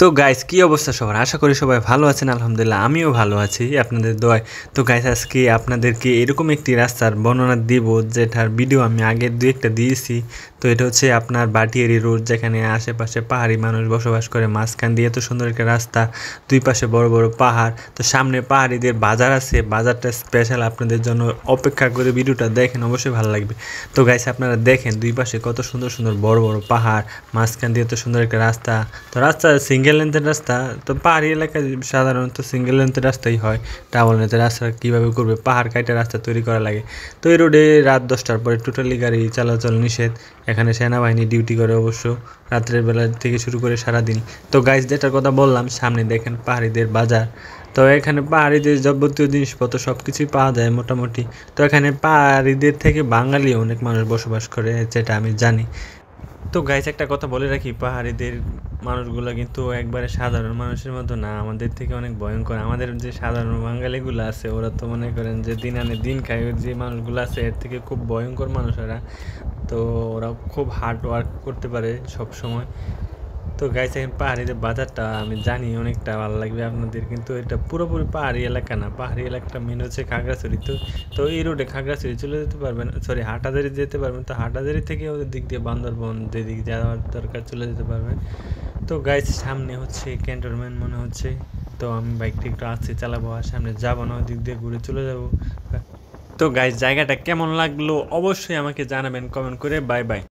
তো গাইস কি অবস্থা সবার? আশা করি সবাই ভালো আছেন। আলহামদুলিল্লাহ আমিও ভালো আছি আপনাদের দোয়ায়। তো গাইস আজকে আপনাদেরকে এরকম একটি রাস্তার বর্ণনা দিব যেটার ভিডিও আমি আগে দুই একটা দিয়েছি। তো এটা হচ্ছে আপনার বাটিয়ারি রোড, যেখানে আশেপাশে পাহাড়ি মানুষ বসবাস করে। মাঝখান দিয়ে এত সুন্দর একটা রাস্তা, দুই পাশে বড় বড় পাহাড়। তো সামনে পাহাড়িদের বাজার আছে, বাজারটা স্পেশাল আপনাদের জন্য। অপেক্ষা করে ভিডিওটা দেখেন, অবশ্যই ভালো লাগবে। তো গাইস আপনারা দেখেন দুই পাশে কত সুন্দর সুন্দর বড় বড় পাহাড়, মাঝখান দিয়ে এত সুন্দর একটা রাস্তা। তো রাস্তা সিঙ্গেল লেন্থের রাস্তা। তো পাহাড়ি এলাকায় সাধারণত সিঙ্গেল লেন্থের রাস্তাই হয়। ডাবল লেন্থের রাস্তা কীভাবে করবে, পাহাড় কাইটে রাস্তা তৈরি করা লাগে। তো এই রোডে রাত 10টার পরে টোটালি গাড়ি চলাচল নিষেধ। এখানে সেনাবাহিনী ডিউটি করে অবশ্য, রাত্রের বেলা থেকে শুরু করে সারাদিন। তো গাইস যেটার কথা বললাম, সামনে দেখেন পাহাড়িদের বাজার। তো এখানে পাহাড়িদের যাবতীয় জিনিসপত্র সব কিছুই পাওয়া যায় মোটামুটি। তো এখানে পাহাড়িদের থেকে বাঙালি অনেক মানুষ বসবাস করে, যেটা আমি জানি। তো গাইস একটা কথা বলে রাখি, পাহাড়িদের মানুষগুলো কিন্তু একবারে সাধারণ মানুষের মতো না, আমাদের থেকে অনেক ভয়ঙ্কর। আমাদের যে সাধারণ বাঙালিগুলো আছে ওরা তো মনে করেন যে দিন আনে দিন খায়, যে মানুষগুলো আছে এর থেকে খুব ভয়ঙ্কর মানুষ ওরা। তো ওরা খুব হার্ড ওয়ার্ক করতে পারে সব সময়। তো গাইস এখন পাহাড়িদের বাজারটা আমি জানি অনেকটা ভালো লাগবে আপনাদের, কিন্তু এটা পুরোপুরি পাহাড়ি এলাকা না। পাহাড়ি এলাকাটা মেন হচ্ছে খাগড়াছড়ি। তো তো এই রোডে খাগড়াছড়ি চলে যেতে পারবেন, সরি হাটাজারি যেতে পারবেন। তো হাটাজারি থেকে ওদের দিক দিয়ে বান্দরবন যেদিক যাওয়ার দরকার চলে যেতে পারবেন। তো গাইস সামনে হচ্ছে ক্যান্টনমেন্ট মনে হচ্ছে। তো আমি বাইকটা একটু আস্তে চালাবো, আর সামনে যাবো না, ওই দিক দিয়ে ঘুরে চলে যাবো। তো গাইস জায়গাটা কেমন লাগলো অবশ্যই আমাকে জানাবেন কমেন্ট করে। Bye bye.